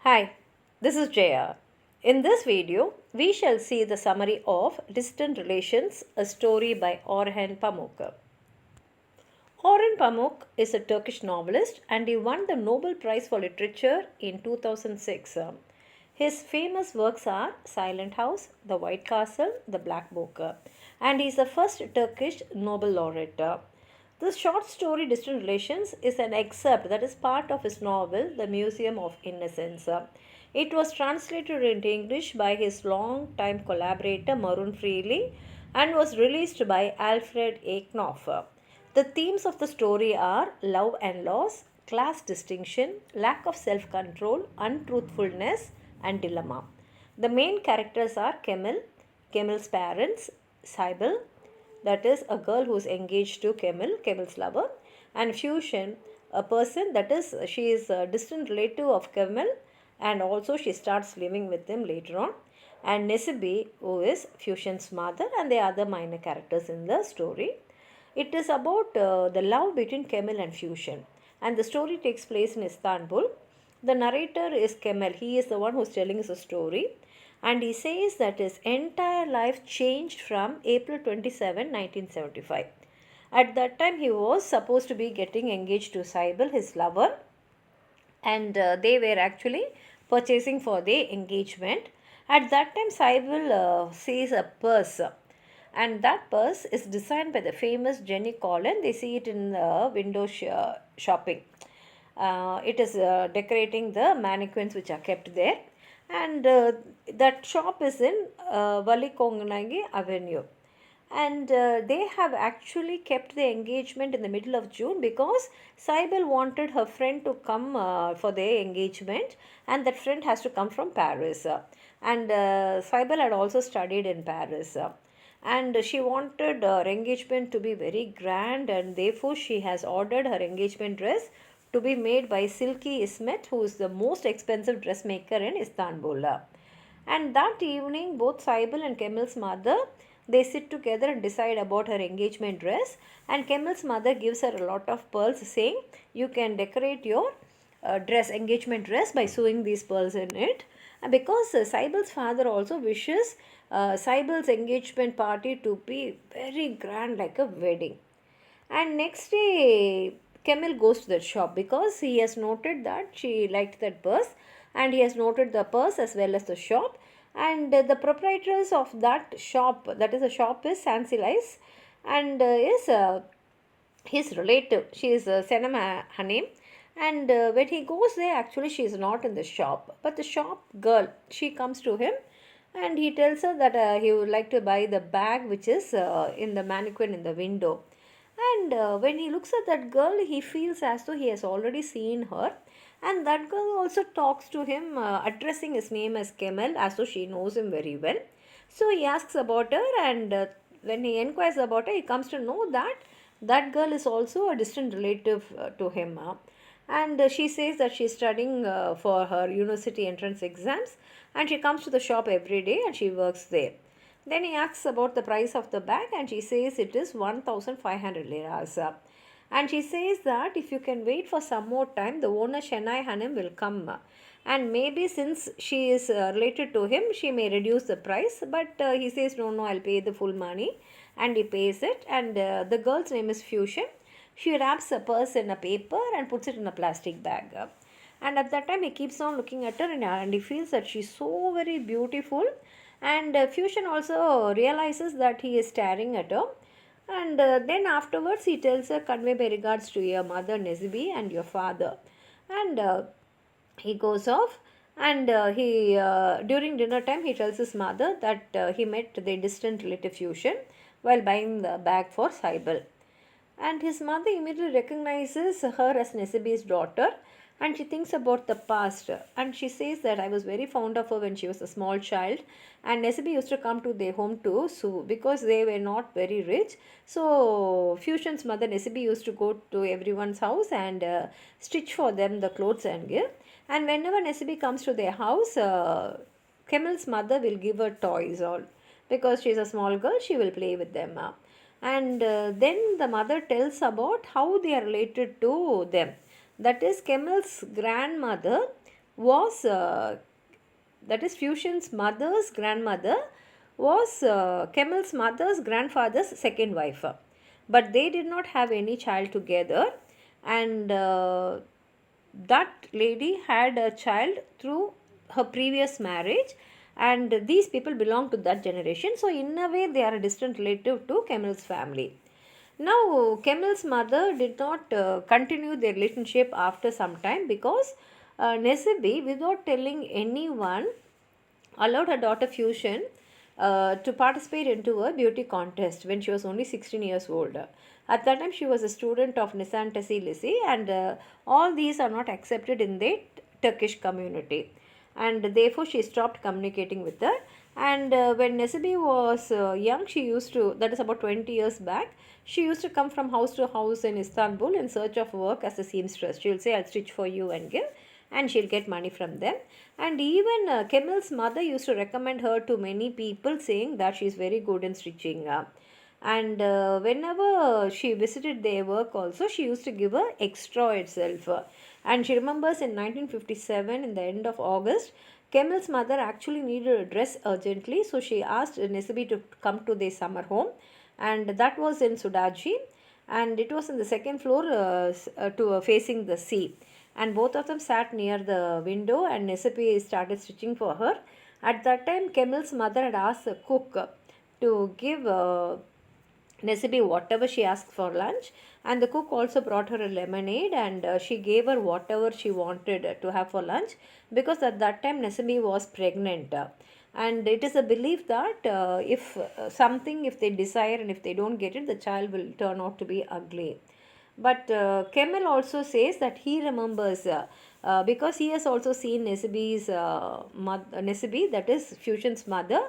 Hi, this is Jaya. In this video, we shall see the summary of Distant Relations, a story by Orhan Pamuk. Orhan Pamuk is a Turkish novelist and he won the Nobel Prize for Literature in 2006. His famous works are Silent House, The White Castle, The Black Book, and he is the first Turkish Nobel laureate. This short story, Distant Relations, is an excerpt that is part of his novel, The Museum of Innocence. It was translated into English by his long-time collaborator Maroon Freely and was released by Alfred A. Knopf. The themes of the story are love and loss, class distinction, lack of self control, untruthfulness, and dilemma. The main characters are Kemal, Kemal's parents, Sybil, that is a girl who is engaged to Kemal, Kemal's lover, and Fusion, a person that is she is a distant relative of Kemal, and also she starts living with him later on, and Nesibe, who is Fusion's mother, and the other minor characters in the story. It is about the love between Kemal and Fusion, and the story takes place in Istanbul. The narrator is Kemal. He is the one who's telling us a story, and he says that his entire life changed from April 27, 1975. At that time, he was supposed to be getting engaged to Sybil, his lover, and they were actually purchasing for the engagement. At that time, Sybil sees a purse, and that purse is designed by the famous Jenny Collin. They see it in the window shopping. It is decorating the mannequins which are kept there, and that shop is in Valikongnagi Avenue. And they have actually kept the engagement in the middle of June because Sybil wanted her friend to come for the engagement, and that friend has to come from Paris. And Sybil had also studied in Paris. And she wanted her engagement to be very grand, and therefore she has ordered her engagement dress to be made by Silky Ismet, who is the most expensive dressmaker in Istanbul. And that evening, both Sybil and Kemal's mother, they sit together and decide about her engagement dress. And Kemal's mother gives her a lot of pearls, saying, "You can decorate your engagement dress, by sewing these pearls in it." And because Sybil's father also wishes Sybil's engagement party to be very grand, like a wedding. And next day, Kemal goes to the shop because he has noted that she liked that purse, and he has noted the purse as well as the shop. And the proprietors of that shop, that is a shop, is Sansilais, and is his relative. She is Senam Hanem. And when he goes there, actually she is not in the shop, but the shop girl, she comes to him, and he tells her that he would like to buy the bag which is in the mannequin in the window. And when he looks at that girl, he feels as though he has already seen her. And that girl also talks to him, addressing his name as Kemal, as though she knows him very well. So he asks about her, and when he inquires about her, he comes to know that that girl is also a distant relative to him. And she says that she's studying for her university entrance exams, and she comes to the shop every day and she works there. Then he asks about the price of the bag, and she says it is 1500 liras. And she says that if you can wait for some more time, the owner Shenai Hanem will come. And maybe since she is related to him, she may reduce the price. But he says, no, no, I'll pay the full money. And he pays it. And the girl's name is Fusion. She wraps a purse in a paper and puts it in a plastic bag. And at that time, he keeps on looking at her, and he feels that she's so very beautiful. And Fusion also realizes that he is staring at her. And then afterwards, he tells her, "Convey my regards to your mother Nesibe and your father." And he goes off. And he during dinner time, he tells his mother that he met the distant relative Fusion while buying the bag for Sybil. And his mother immediately recognizes her as Nesibe's daughter, and she thinks about the past, and she says that I was very fond of her when she was a small child, and Nesibe used to come to their home to sew because they were not very rich. So Fusion's mother Nesibe used to go to everyone's house and stitch for them the clothes and give. And whenever Nesibe comes to their house, Kemal's mother will give her toys, all because she is a small girl, she will play with them. And then the mother tells about how they are related to them. That is, Kemal's grandmother was, that is Fusion's mother's grandmother, was Kemal's mother's grandfather's second wife. But they did not have any child together, and that lady had a child through her previous marriage, and these people belong to that generation. So, in a way, they are a distant relative to Kemal's family. Now, Kemal's mother did not continue their relationship after some time because Nesibi, without telling anyone, allowed her daughter Fusion to participate into a beauty contest when she was only 16 years old. At that time, she was a student of Nisan Lisi, and all these are not accepted in the Turkish community. And therefore, she stopped communicating with her. And when Nesibi was young, she used to, that is about 20 years back, she used to come from house to house in Istanbul in search of work as a seamstress. She will say, I'll stitch for you and give, and she'll get money from them. And even Kemal's mother used to recommend her to many people, saying that she's very good in stitching. And whenever she visited their work also, she used to give her extra itself. And she remembers in 1957, in the end of August, Kemal's mother actually needed a dress urgently, so she asked Nesibi to come to their summer home, and that was in Sudaji, and it was in the second floor facing the sea. And both of them sat near the window, and Nesibi started stitching for her. At that time, Kemal's mother had asked the cook to give Nesibi whatever she asked for lunch, and the cook also brought her a lemonade, and she gave her whatever she wanted to have for lunch, because at that time Nesibi was pregnant. And it is a belief that if something, if they desire and if they don't get it, the child will turn out to be ugly. But Kemal also says that he remembers, because he has also seen Nesibi's Nesibi, that is Fusion's mother.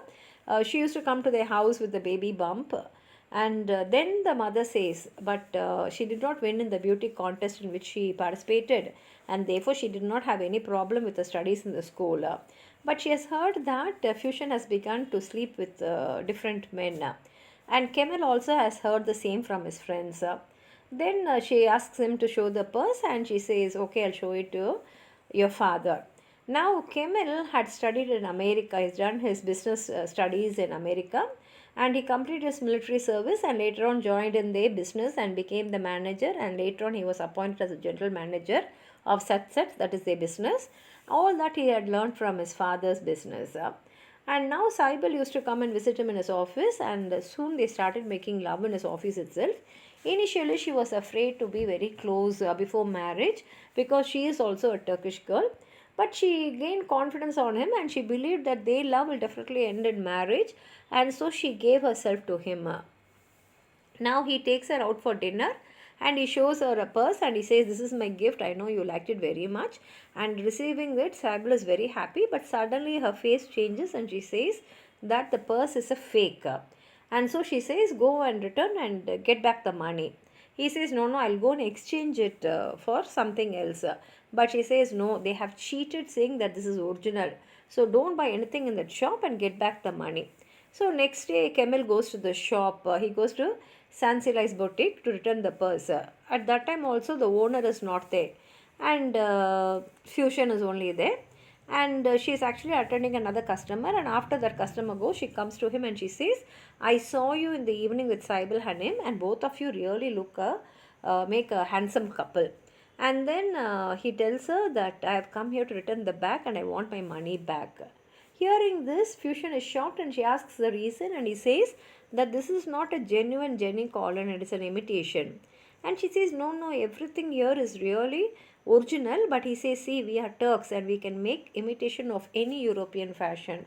She used to come to their house with the baby bump. And then the mother says, but she did not win in the beauty contest in which she participated, and therefore she did not have any problem with the studies in the school. But she has heard that Fusion has begun to sleep with different men. And Kemal also has heard the same from his friends. Then she asks him to show the purse, and she says, okay, I'll show it to your father. Now, Kemal had studied in America. He's done his business studies in America, and he completed his military service, and later on joined in their business and became the manager, and later on he was appointed as a general manager of Satset, that is their business. All that he had learned from his father's business. And now Saibal used to come and visit him in his office, and soon they started making love in his office itself. Initially, she was afraid to be very close before marriage, because she is also a Turkish girl. But she gained confidence on him, and she believed that their love will definitely end in marriage, and so she gave herself to him. Now he takes her out for dinner, and he shows her a purse, and he says, this is my gift, I know you liked it very much. And receiving it, Saibal is very happy, but suddenly her face changes and she says that the purse is a fake. And so she says, go and return and get back the money. He says, no, I'll go and exchange it for something else. But she says, no, they have cheated, saying that this is original. So don't buy anything in that shop and get back the money. So next day, Kemal goes to the shop. He goes to Sansilai's boutique to return the purse. At that time also, the owner is not there, and Fusion is only there. And she is actually attending another customer, and after that customer goes, she comes to him and she says, I saw you in the evening with Saibal Hanim, and both of you really make a handsome couple. And then he tells her that I have come here to return the bag and I want my money back. Hearing this, Fusion is shocked, and she asks the reason, and he says that this is not a genuine Jenny Colin, it is an imitation. And she says, no, everything here is really original. But he says, see, we are Turks and we can make imitation of any European fashion.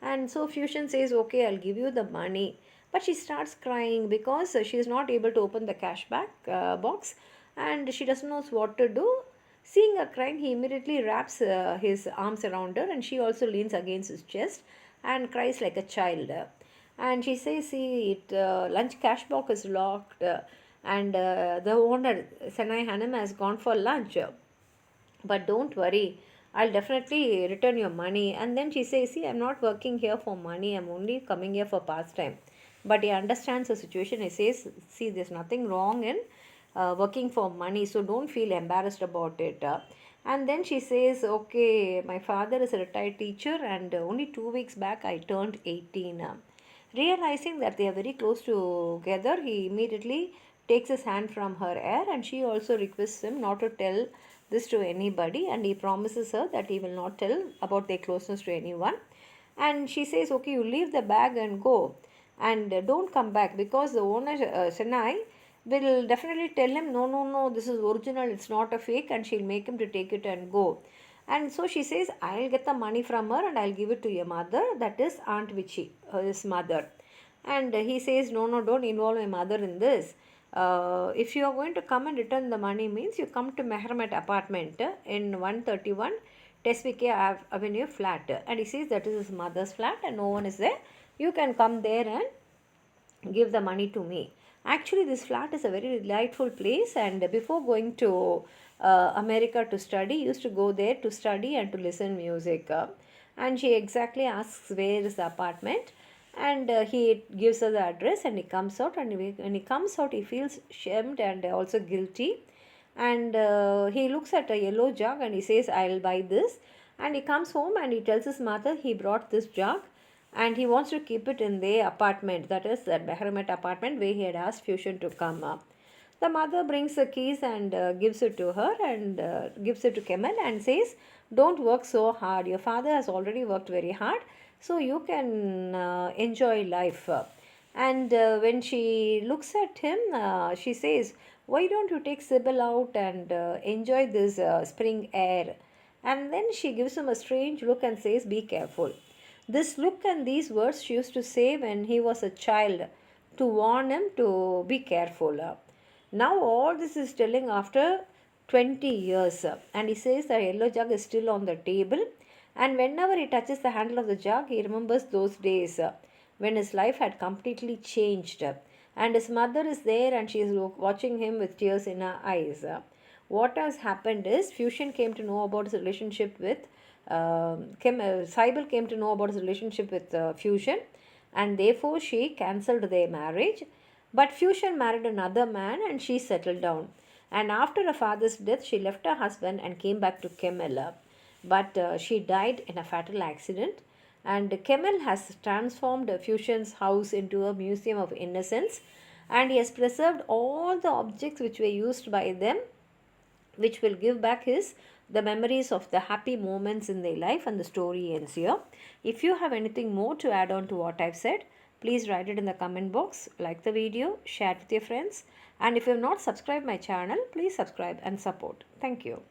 And so Fusion says, okay, I'll give you the money. But she starts crying because she is not able to open the cashback box, and she doesn't know what to do. Seeing her crying, he immediately wraps his arms around her, and she also leans against his chest and cries like a child. And she says, see, lunch cash box is locked, and the owner, Sanai Hanum, has gone for lunch. But don't worry, I'll definitely return your money. And then she says, see, I'm not working here for money, I'm only coming here for pastime. But he understands the situation. He says, see, there's nothing wrong in working for money, so don't feel embarrassed about it. And then she says, okay, my father is a retired teacher, and only 2 weeks back I turned 18. Realizing that they are very close together, he immediately takes his hand from her hair, and she also requests him not to tell this to anybody, and he promises her that he will not tell about their closeness to anyone. And she says, okay, you leave the bag and go, and don't come back, because the owner, Senai, will definitely tell him, no, no, no, this is original, it's not a fake, and she'll make him to take it and go. And so she says, I'll get the money from her and I'll give it to your mother, that is Aunt Vichy, his mother. And he says, no, no, don't involve my mother in this. If you are going to come and return the money, means you come to Mehramet apartment in 131 Tesvike Avenue flat. And he says that is his mother's flat and no one is there. You can come there and give the money to me. Actually, this flat is a very delightful place, and before going to America to study, used to go there to study and to listen music. And she exactly asks where is the apartment, and he gives her the address, and he comes out, and when he comes out he feels shamed and also guilty, and he looks at a yellow jug and he says, I'll buy this. And he comes home and he tells his mother he brought this jug and he wants to keep it in their apartment, that is that Behramet apartment where he had asked Fusion to come up. The mother brings the keys and gives it to her, and gives it to Kemal and says, don't work so hard, your father has already worked very hard, so you can enjoy life. And when she looks at him, she says, why don't you take Sybil out and enjoy this spring air? And then she gives him a strange look and says, be careful. This look and these words she used to say when he was a child to warn him to be careful. Now all this is telling after 20 years, and he says the yellow jug is still on the table, and whenever he touches the handle of the jug he remembers those days when his life had completely changed, and his mother is there and she is watching him with tears in her eyes. What has happened is Fusion came to know about his relationship with Sybil came to know about his relationship with Fusion, and therefore she cancelled their marriage. But Fusion married another man and she settled down. And after her father's death, she left her husband and came back to Kemal. But she died in a fatal accident. And Kemal has transformed Fusion's house into a museum of innocence. And he has preserved all the objects which were used by them, which will give back the memories of the happy moments in their life, and the story ends here. If you have anything more to add on to what I've said, please write it in the comment box, like the video, share it with your friends, and if you have not subscribed my channel, please subscribe and support. Thank you.